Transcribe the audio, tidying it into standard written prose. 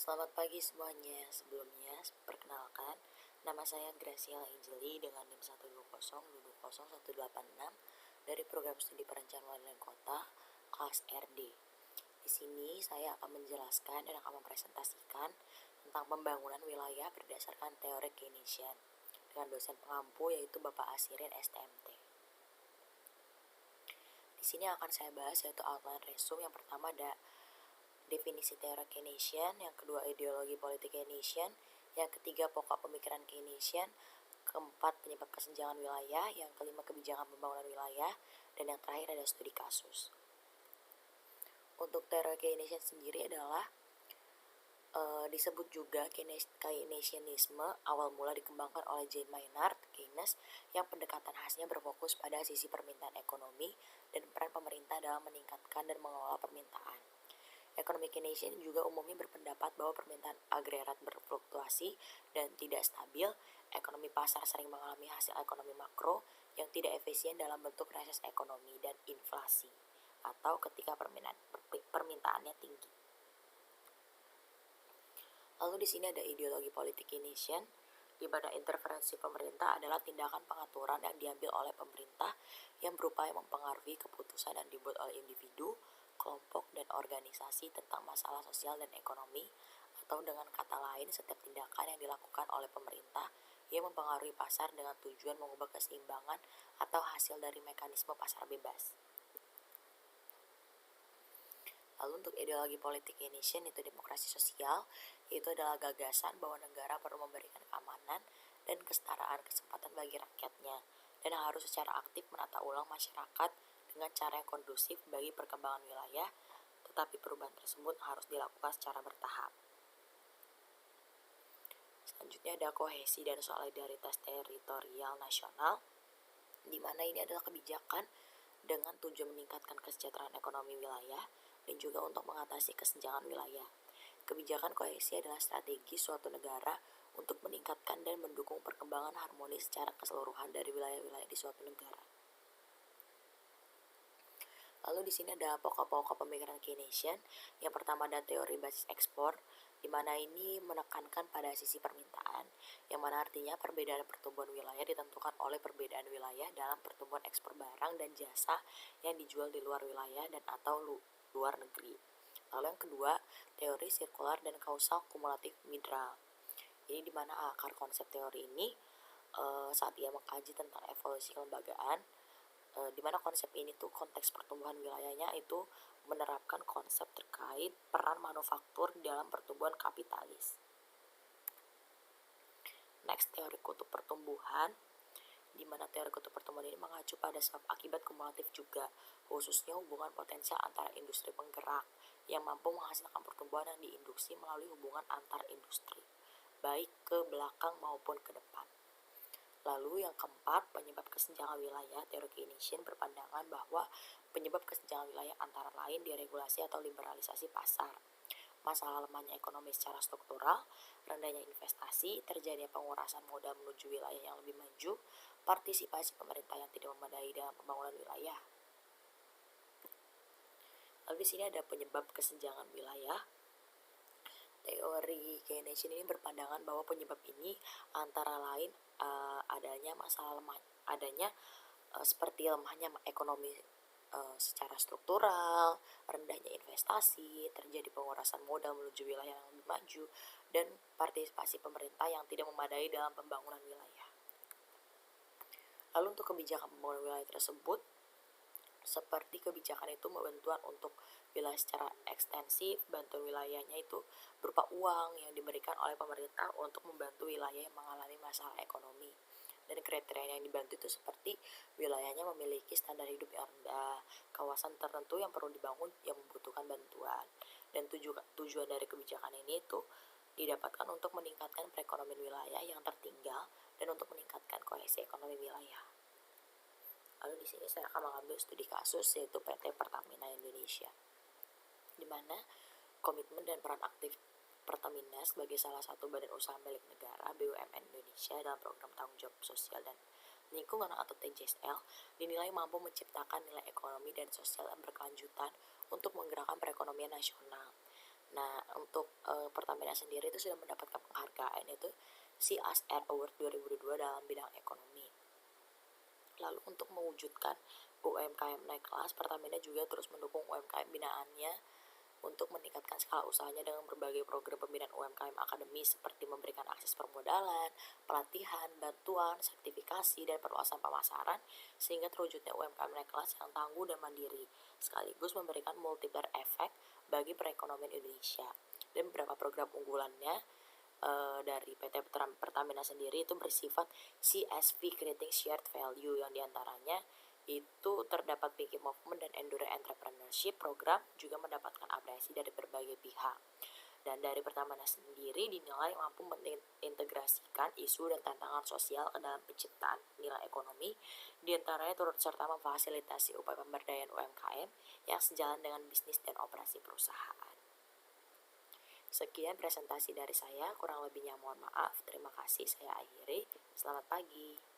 Selamat pagi semuanya. Sebelumnya, perkenalkan, nama saya Graciela Angeli dengan NIM 120200186 dari Program Studi Perencanaan dan Kota, kelas RD. Di sini saya akan menjelaskan dan akan mempresentasikan tentang pembangunan wilayah berdasarkan teori Keynesian dengan dosen pengampu yaitu Bapak Asirin STMT. Di sini akan saya bahas yaitu outline resume. Yang pertama ada definisi teori Keynesian, yang kedua ideologi politik Keynesian, yang ketiga pokok pemikiran Keynesian, keempat penyebab kesenjangan wilayah, yang kelima kebijakan pembangunan wilayah, dan yang terakhir ada studi kasus. Untuk teori Keynesian sendiri adalah disebut juga Keynesianisme, awal mula dikembangkan oleh John Maynard Keynes, yang pendekatan khasnya berfokus pada sisi permintaan ekonomi dan peran pemerintah dalam meningkatkan dan mengelola permintaan. Ekonomi Keynesian juga umumnya berpendapat bahwa permintaan agregat berfluktuasi dan tidak stabil. Ekonomi pasar sering mengalami hasil ekonomi makro yang tidak efisien dalam bentuk resesi ekonomi dan inflasi, atau ketika permintaannya tinggi. Lalu di sini ada ideologi politik Keynesian, di mana interferensi pemerintah adalah tindakan pengaturan yang diambil oleh pemerintah yang berupaya mempengaruhi keputusan yang dibuat oleh individu, kelompok, dan organisasi tentang masalah sosial dan ekonomi, atau dengan kata lain setiap tindakan yang dilakukan oleh pemerintah yang mempengaruhi pasar dengan tujuan mengubah keseimbangan atau hasil dari mekanisme pasar bebas. Lalu untuk ideologi politik Keynesian itu demokrasi sosial, yaitu adalah gagasan bahwa negara perlu memberikan keamanan dan kesetaraan kesempatan bagi rakyatnya, dan harus secara aktif menata ulang masyarakat dengan cara yang kondusif bagi perkembangan wilayah, tetapi perubahan tersebut harus dilakukan secara bertahap. Selanjutnya ada kohesi dan solidaritas teritorial nasional, di mana ini adalah kebijakan dengan tujuan meningkatkan kesejahteraan ekonomi wilayah dan juga untuk mengatasi kesenjangan wilayah. Kebijakan kohesi adalah strategi suatu negara untuk meningkatkan dan mendukung perkembangan harmonis secara keseluruhan dari wilayah-wilayah di suatu negara. Lalu di sini ada pokok-pokok pemikiran Keynesian. Yang pertama ada teori basis ekspor, di mana ini menekankan pada sisi permintaan, yang mana artinya perbedaan pertumbuhan wilayah ditentukan oleh perbedaan wilayah dalam pertumbuhan ekspor barang dan jasa yang dijual di luar wilayah dan atau luar negeri. Lalu yang kedua, teori sirkular dan kausal kumulatif mineral. Ini di mana akar konsep teori ini saat ia mengkaji tentang evolusi kelembagaan, di mana konsep ini tuh konteks pertumbuhan wilayahnya itu menerapkan konsep terkait peran manufaktur dalam pertumbuhan kapitalis. Next, teori kutub pertumbuhan, di mana teori kutub pertumbuhan ini mengacu pada sebab akibat kumulatif juga, khususnya hubungan potensial antara industri penggerak yang mampu menghasilkan pertumbuhan yang diinduksi melalui hubungan antar industri, baik ke belakang maupun ke depan. Lalu yang keempat, penyebab kesenjangan wilayah. Teori Keynesian berpandangan bahwa penyebab kesenjangan wilayah antara lain deregulasi atau liberalisasi pasar, masalah lemahnya ekonomi secara struktural, rendahnya investasi, terjadinya pengurasan modal menuju wilayah yang lebih maju, partisipasi pemerintah yang tidak memadai dalam pembangunan wilayah. Lalu di sini ada penyebab kesenjangan wilayah. Teori Keynesian ini berpandangan bahwa penyebab ini antara lain adanya masalah seperti lemahnya ekonomi secara struktural, rendahnya investasi, terjadi pengurasan modal menuju wilayah yang lebih maju, dan partisipasi pemerintah yang tidak memadai dalam pembangunan wilayah. Lalu untuk kebijakan pembangunan wilayah tersebut, seperti kebijakan itu bantuan untuk wilayah secara ekstensif, bantuan wilayahnya itu berupa uang yang diberikan oleh pemerintah untuk membantu wilayah yang mengalami masalah ekonomi. Dan kriteria yang dibantu itu seperti wilayahnya memiliki standar hidup yang rendah, kawasan tertentu yang perlu dibangun yang membutuhkan bantuan. Dan tujuan dari kebijakan ini itu didapatkan untuk meningkatkan perekonomian wilayah yang tertinggal dan untuk meningkatkan kohesi ekonomi wilayah. Lalu di sini saya akan mengambil studi kasus yaitu PT Pertamina Indonesia, di mana komitmen dan peran aktif Pertamina sebagai salah satu badan usaha milik negara BUMN Indonesia dalam program tanggung jawab sosial dan lingkungan atau TJSL dinilai mampu menciptakan nilai ekonomi dan sosial yang berkelanjutan untuk menggerakkan perekonomian nasional. Nah, untuk Pertamina sendiri itu sudah mendapatkan penghargaan, yaitu CSR Award 2022 dalam bidang ekonomi. Lalu untuk mewujudkan UMKM naik kelas, Pertamina juga terus mendukung UMKM binaannya untuk meningkatkan skala usahanya dengan berbagai program pembinaan UMKM akademis seperti memberikan akses permodalan, pelatihan, bantuan, sertifikasi, dan perluasan pemasaran sehingga terwujudnya UMKM naik kelas yang tangguh dan mandiri, sekaligus memberikan multiplier efek bagi perekonomian Indonesia. Dan beberapa program unggulannya dari PT Pertamina sendiri itu bersifat CSV Creating Shared Value, yang diantaranya itu terdapat Pinky Movement dan Endurance Entrepreneurship program juga mendapatkan apresiasi dari berbagai pihak. Dan dari Pertamina sendiri dinilai mampu mengintegrasikan isu dan tantangan sosial ke dalam penciptaan nilai ekonomi, diantaranya turut serta memfasilitasi upaya pemberdayaan UMKM yang sejalan dengan bisnis dan operasi perusahaan. Sekian presentasi dari saya, kurang lebihnya mohon maaf. Terima kasih, saya akhiri. Selamat pagi.